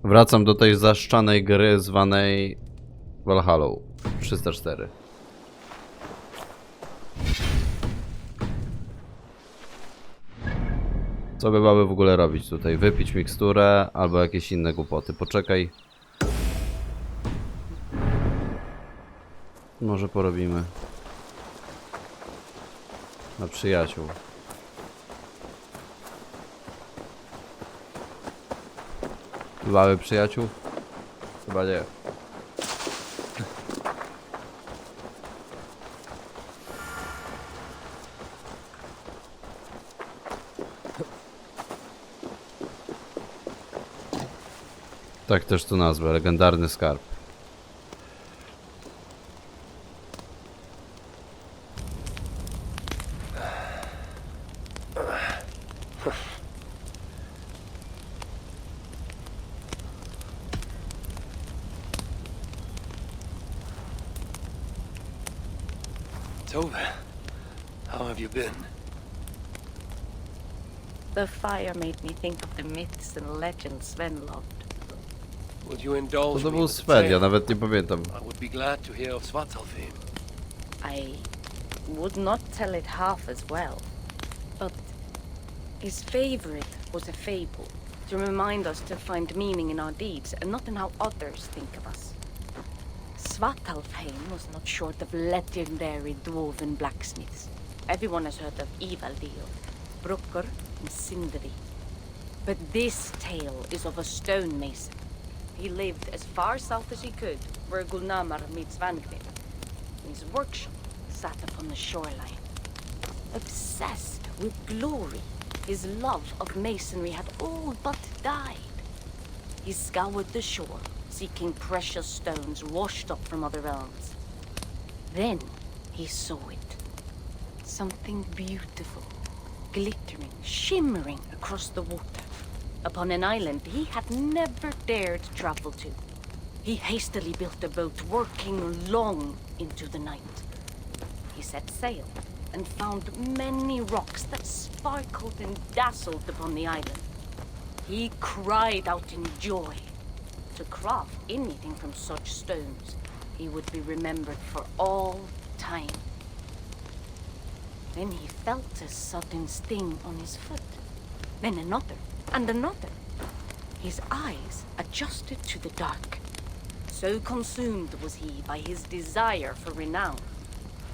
Wracam do tej zaszczanej gry zwanej Valhalla 304. Co by mamy w ogóle robić tutaj? Wypić miksturę albo jakieś inne głupoty. Poczekaj. Może porobimy. Na przyjaciół. Mamy przyjaciół? Chyba nie. Tak też tu nazwę, legendarny skarb. Tove, how have you been? The fire made me think of the myths and legends Sven loved. Would you indulge To me był with a Sven, ja tale? nawet nie pamiętam. I would be glad to hear of Svartalfheim. I would not tell it half as well, but his favorite was a fable to remind us to find meaning in our deeds and not in how others think of us. Svartalfheim was not short of legendary dwarven blacksmiths. Everyone has heard of Evaldil, Brucker, and Sindri. But this tale is of a stonemason. He lived as far south as he could, where Gulnamar meets Vangnir. His workshop sat upon the shoreline. Obsessed with glory, his love of masonry had all but died. He scoured the shore, seeking precious stones washed up from other realms. Then he saw it. Something beautiful, glittering, shimmering across the water, upon an island he had never dared travel to. He hastily built a boat, working long into the night. He set sail and found many rocks that sparkled and dazzled upon the island. He cried out in joy. To craft anything from such stones, he would be remembered for all time. Then he felt a sudden sting on his foot. Then another, and another. His eyes adjusted to the dark. So consumed was he by his desire for renown,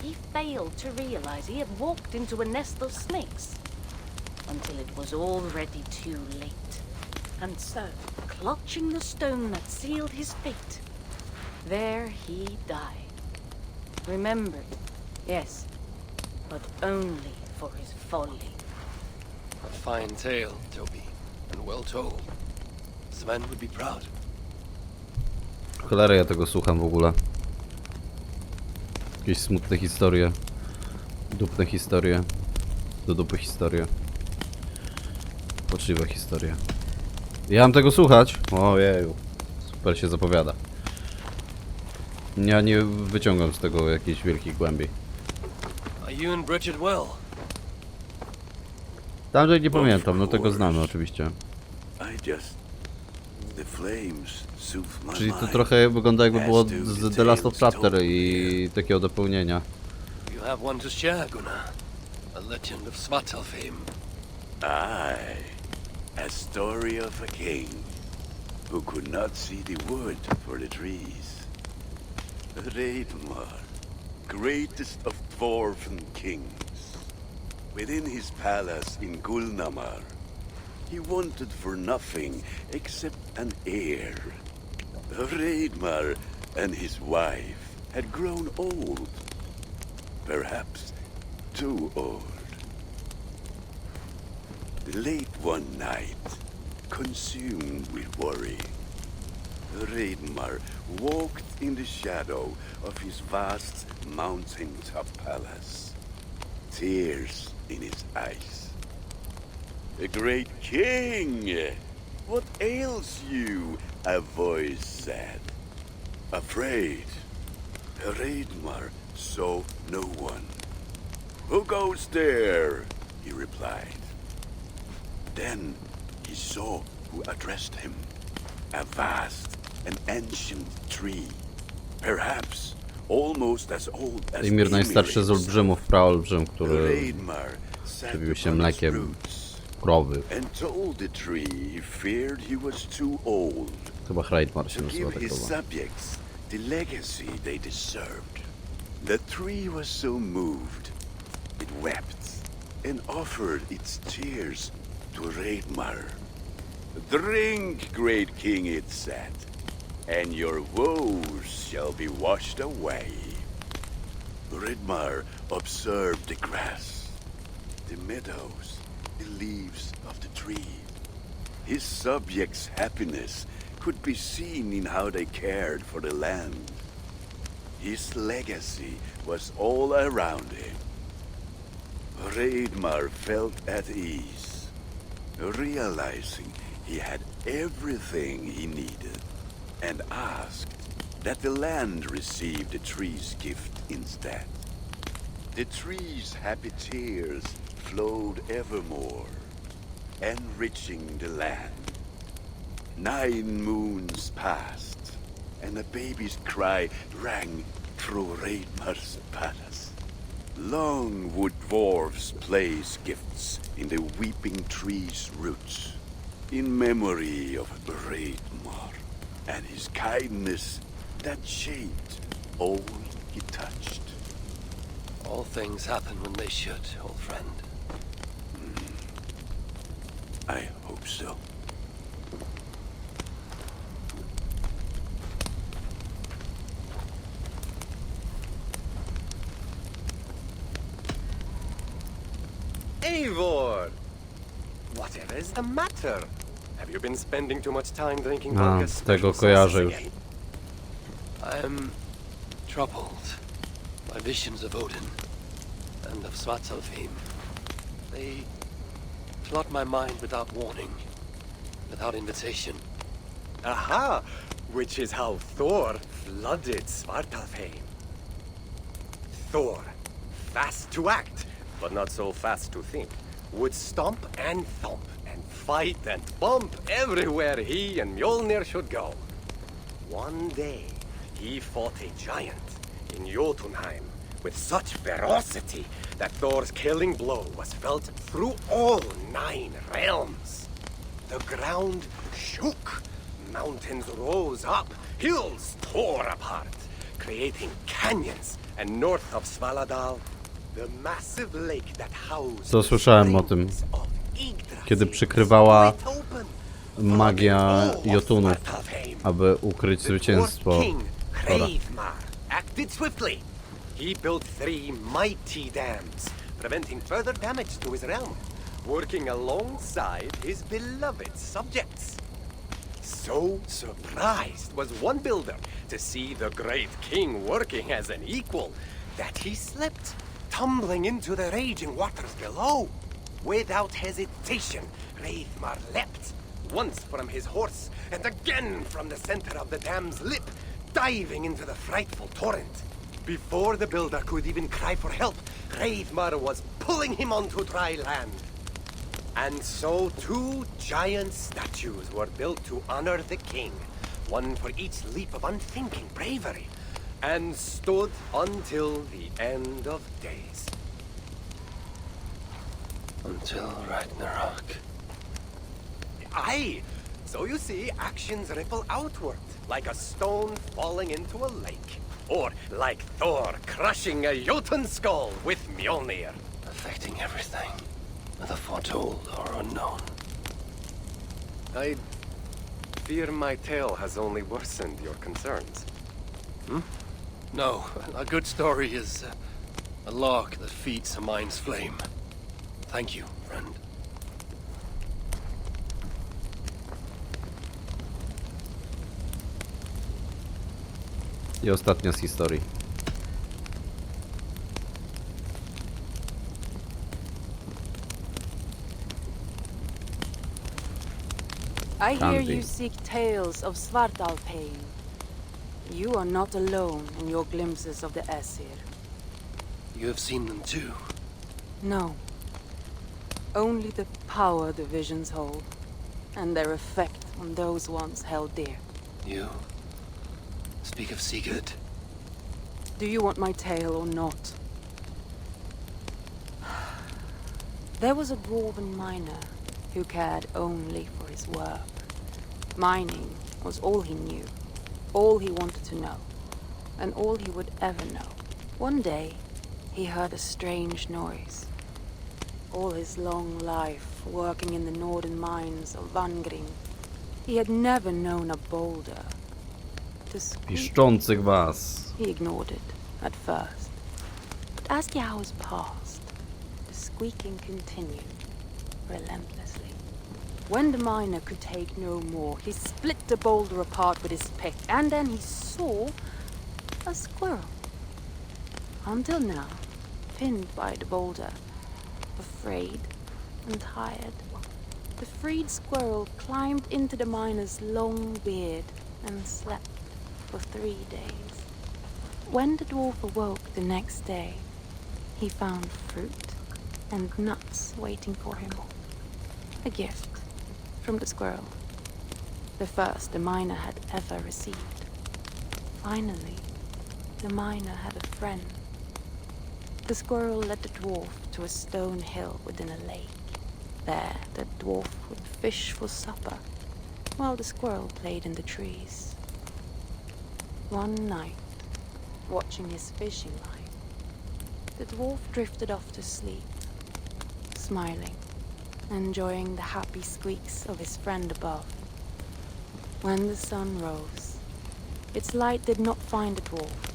he failed to realize he had walked into a nest of snakes, until it was already too late. And so, clutching the stone that sealed his fate, there he died. Remembered, yes, but only for his folly. A fine tale, Toby, and well told. Sven would be proud. Cholera, ja tego słucham w ogóle. Jakieś smutne historie. Dupne historie. Do dupy historie. Poczliwe historie. Ja mam tego słuchać? Ojeju. Super się zapowiada. Ja nie wyciągam z tego jakiejś wielkiej głębi. Are you and Bridget well? Tamże nie pamiętam, no tego znamy oczywiście. Czyli to trochę wygląda jakby było z The Last of Chapter i takiego dopełnienia. You have one to share, Gunnar. A legend of Svartalfheim. Aye, a story of a king who could not see the wood for the trees. Reidmar, greatest of dwarven kings. Within his palace in Gulnamar, he wanted for nothing except an heir. Reidmar and his wife had grown old, perhaps too old. Late one night, consumed with worry, Reidmar walked in the shadow of his vast mountaintop palace, tears in his eyes. "The great king! What ails you?" a voice said. Afraid, Reidmar saw no one. "Who goes there?" he replied. Then he saw who addressed him. A vast and ancient tree, perhaps almost as old as Ymir najstarszy z olbrzymów, praolbrzym, który Reidmar sat żywił się upon its mlekiem roots krowy. and told the tree he feared he was too old Chyba Hreidmar się to nazywa give ta his krowa. subjects the legacy they deserved. The tree was so moved, it wept and offered its tears to Reidmar. Drink, great king, it said, and your woes shall be washed away. Reidmar observed the grass, the meadows, the leaves of the tree. His subjects' happiness could be seen in how they cared for the land. His legacy was all around him. Reidmar felt at ease, realizing he had everything he needed, and asked that the land receive the tree's gift instead. The tree's happy tears flowed evermore, enriching the land. 9 moons passed, and a baby's cry rang through Reidmar's palace. Long would dwarves place gifts in the weeping tree's roots, in memory of Reidmar and his kindness that shaped all he touched. All things happen when they should, old friend. I hope so. Eivor! Whatever is the matter? Have you been spending too much time drinking A, Volga's tego special kojarzę sauces już. again? I'm troubled by visions of Odin and of Svartalfheim. They flood my mind without warning, without invitation. Aha! Which is how Thor flooded Svartalfheim. Thor, fast to act, but not so fast to think, would stomp and thump and fight and bump everywhere he and Mjolnir should go. One day, he fought a giant in Jotunheim with such ferocity that Thor's killing blow was felt through all 9 realms. The ground shook, mountains rose up, hills tore apart, creating canyons, and north of Svaladal, the massive lake that housed Co słyszałem o tym, kiedy przykrywała magia Jotunów, aby ukryć zwycięstwo Thora. Acted swiftly. He built 3 mighty dams, preventing further damage to his realm, working alongside his beloved subjects. So surprised was one builder to see the great king working as an equal that he slipped, tumbling into the raging waters below. Without hesitation, Reidmar leapt, once from his horse and again from the center of the dam's lip, diving into the frightful torrent. Before the builder could even cry for help, Reidmar was pulling him onto dry land. And so 2 giant statues were built to honor the king, one for each leap of unthinking bravery, and stood until the end of days. Until Ragnarok. Aye! So you see, actions ripple outward, like a stone falling into a lake. Or like Thor crushing a Jotun skull with Mjolnir. Affecting everything, whether foretold or unknown. I fear my tale has only worsened your concerns. No, a good story is a log that feeds a mind's flame. Thank you, friend. I ostatnia z historii. I hear Candy. you seek tales of Svartalfheim. You are not alone in your glimpses of the Aesir. You have seen them too. No. Only the power the visions hold, and their effect on those ones held dear. You speak of Sigurd. Do you want my tale or not? There was a dwarven miner who cared only for his work. Mining was all he knew, all he wanted to know, and all he would ever know. One day, he heard a strange noise. All his long life, working in the northern mines of Vangring, he had never known a boulder to squeak. Piszczący gwas. He ignored it at first, but as the hours passed, the squeaking continued relentlessly. When the miner could take no more, he split the boulder apart with his pick, and then he saw a squirrel. Until now, pinned by the boulder, afraid and tired, the freed squirrel climbed into the miner's long beard and slept for 3 days. When the dwarf awoke the next day, he found fruit and nuts waiting for him. A gift from the squirrel, the first the miner had ever received. Finally, the miner had a friend. The squirrel led the dwarf to a stone hill within a lake. There, the dwarf would fish for supper, while the squirrel played in the trees. One night, watching his fishing line, the dwarf drifted off to sleep, smiling, enjoying the happy squeaks of his friend above. When the sun rose, its light did not find the dwarf,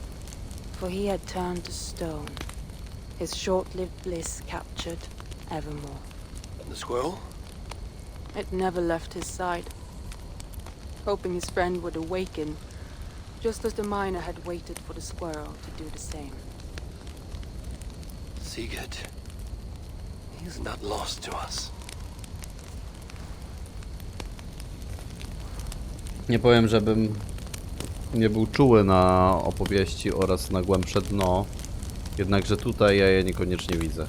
for he had turned to stone, his short-lived bliss captured evermore. And the squirrel? It never left his side, hoping his friend would awaken, just as the miner had waited for the squirrel to do the same. Sigurd. He is not lost to us. Nie powiem, żebym nie był czuły na opowieści oraz na głębsze dno, jednakże tutaj ja je niekoniecznie widzę.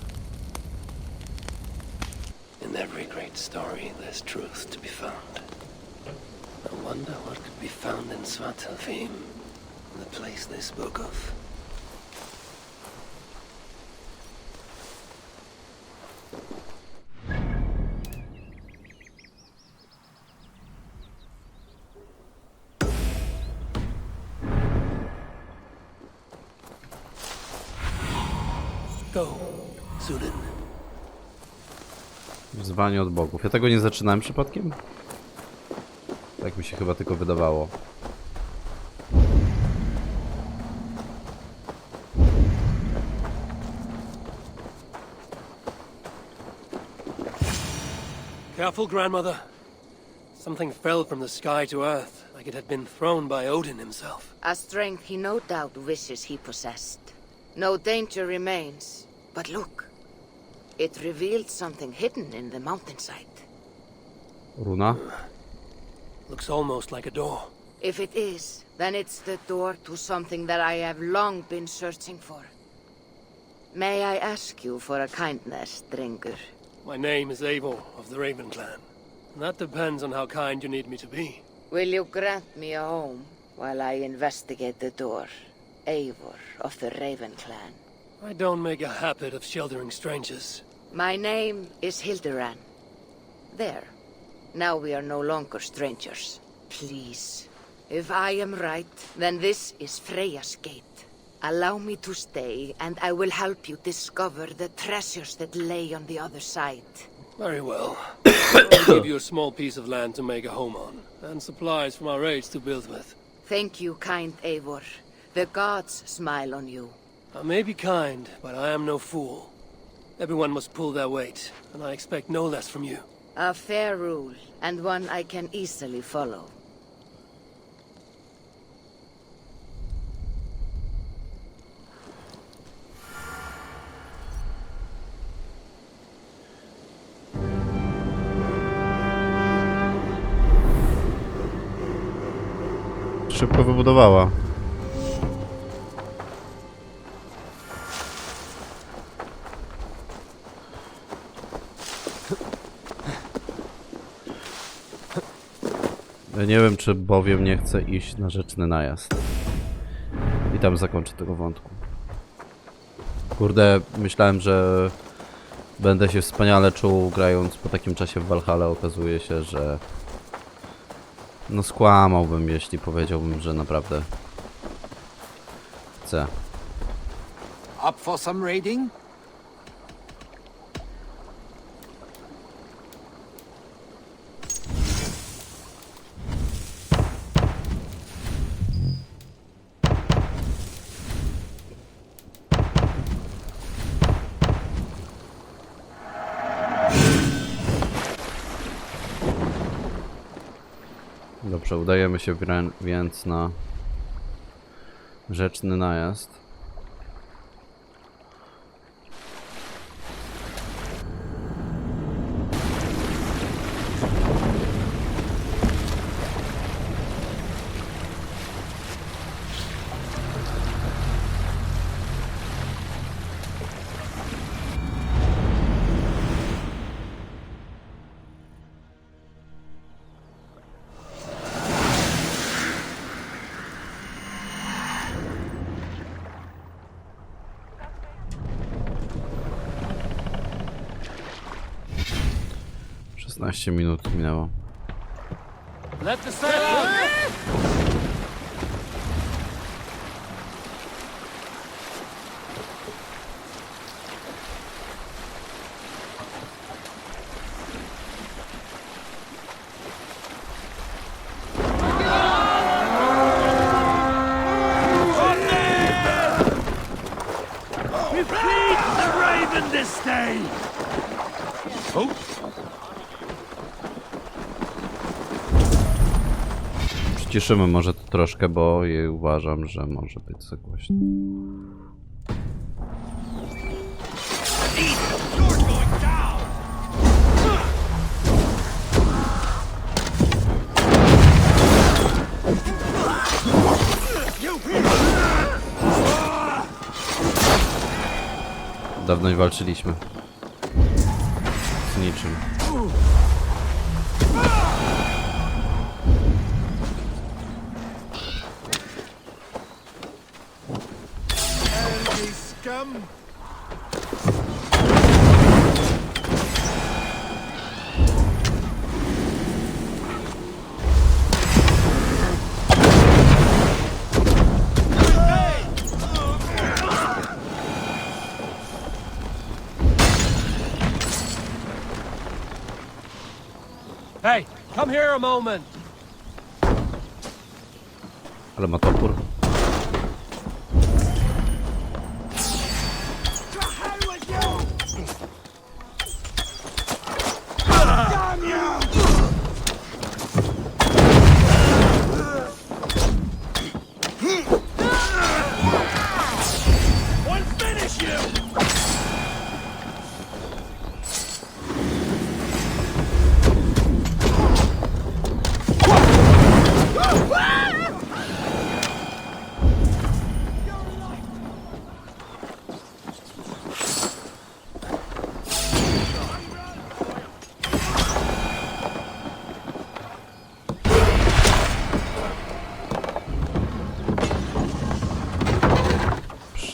In every great story there's truth to be found. I wonder what could be found in Svartalfheim, the place they spoke of. Go, Sunan. Wzwanie od bogów. Ja tego nie zaczynałem przypadkiem? Tak mi się chyba tylko wydawało. Careful, grandmother. Something fell from the sky to earth, like it had been thrown by Odin himself. A strength he no doubt wishes he possessed. No danger remains, but look. It revealed something hidden in the mountainside. Runa? Looks almost like a door. If it is, then it's the door to something that I have long been searching for. May I ask you for a kindness, Drengur? My name is Eivor of the Raven Clan. And that depends on how kind you need me to be. Will you grant me a home while I investigate the door? Eivor of the Raven Clan. I don't make a habit of sheltering strangers. My name is Hilderan. There. Now we are no longer strangers. Please. If I am right, then this is Freya's gate. Allow me to stay, and I will help you discover the treasures that lay on the other side. Very well. I'll give you a small piece of land to make a home on, and supplies from our raids to build with. Thank you, kind Eivor. The gods smile on you. I may be kind, but I am no fool. Everyone must pull their weight, and I expect no less from you. A fair rule, and one I can easily follow. Szybko wybudowała. nie wiem, czy bowiem nie chcę iść na rzeczny najazd. I tam zakończę tego wątku. Kurde, myślałem, że będę się wspaniale czuł grając po takim czasie w Valhalla. Okazuje się, że no skłamałbym, jeśli powiedziałbym, że naprawdę chcę. Up for some raiding? Dobrze, udajemy się więc na rzeczny najazd. Minut minęło. Let the sail out! We feed the raven this day! Oh. Przyciszymy może to troszkę, bo uważam, że może być za głośno. Dawno nie walczyliśmy z niczym. Hey, come here a moment. Ale ma topór.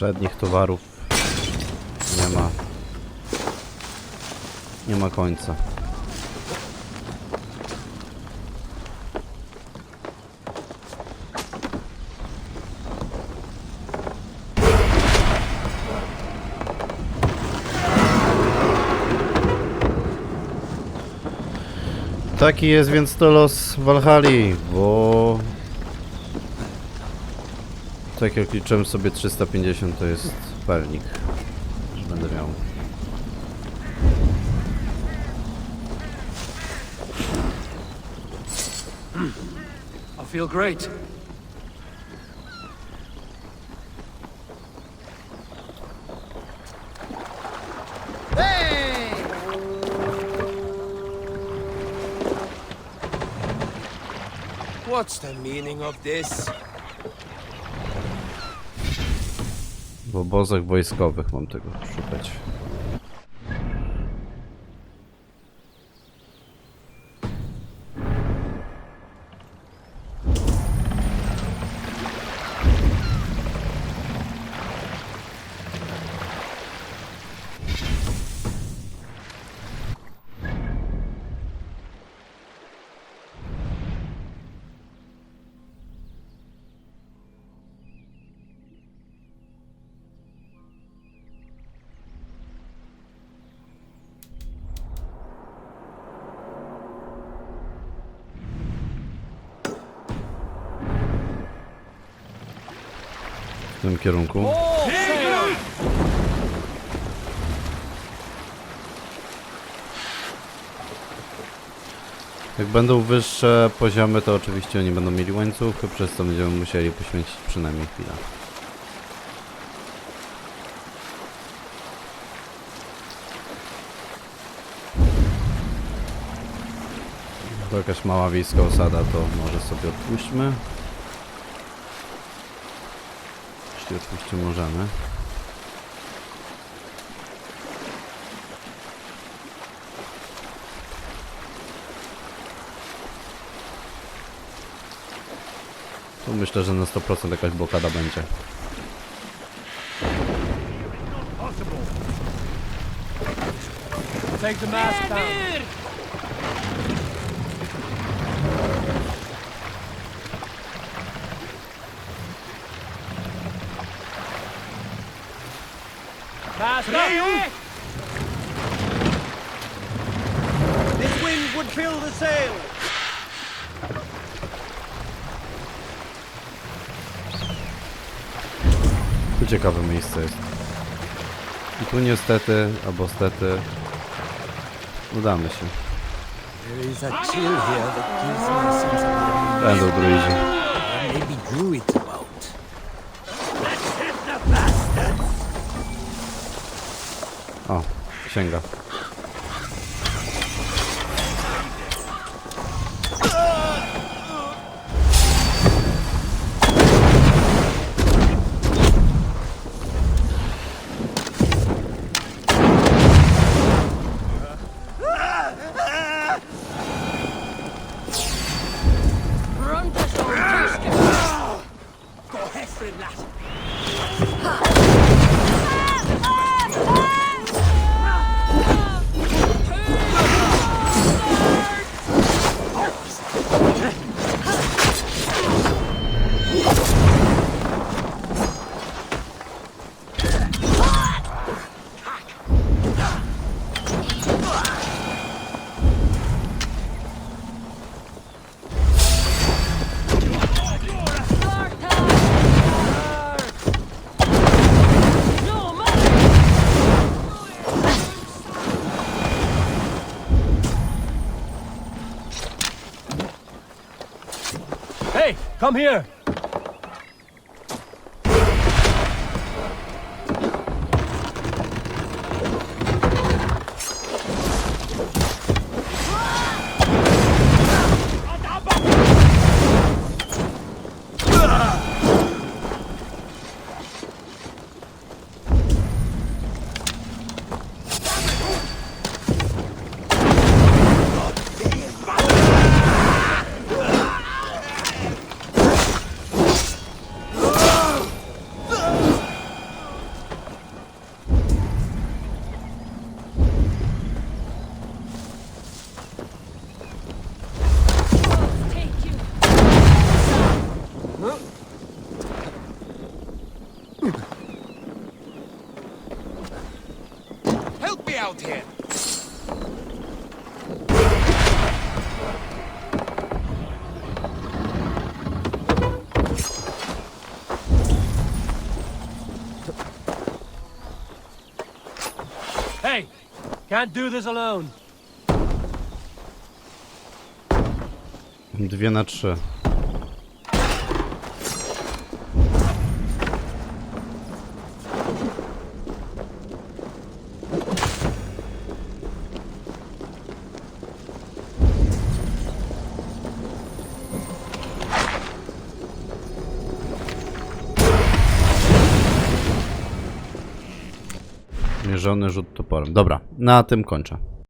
Przednich towarów nie ma końca. Taki jest więc to los Valhalli, bo tak jak liczyłem sobie 350 to jest pewnik, że będę miał. I feel great. What's the meaning of this? W obozach wojskowych mam tego szukać. tym kierunku. Jak będą wyższe poziomy, to oczywiście oni będą mieli łańcuchy, przez co będziemy musieli poświęcić przynajmniej chwilę. To jakaś mała wiejska osada, to może sobie odpuśćmy. Jeśli oczywiście możemy. Tu myślę, że na 100% jakaś blokada będzie. Take the mask down. Mask up. This wind would fill the sail. Tu ciekawe miejsce jest. I tu niestety, albo stety, udamy się. There is a chill here that gives me a sense of Będą druidzi. there may be druids about. O, księga. Hey, come here. Help me out here. Hey, can't do this alone. 2 na 3. Mierzony rzut toporem. Dobra, na tym kończę.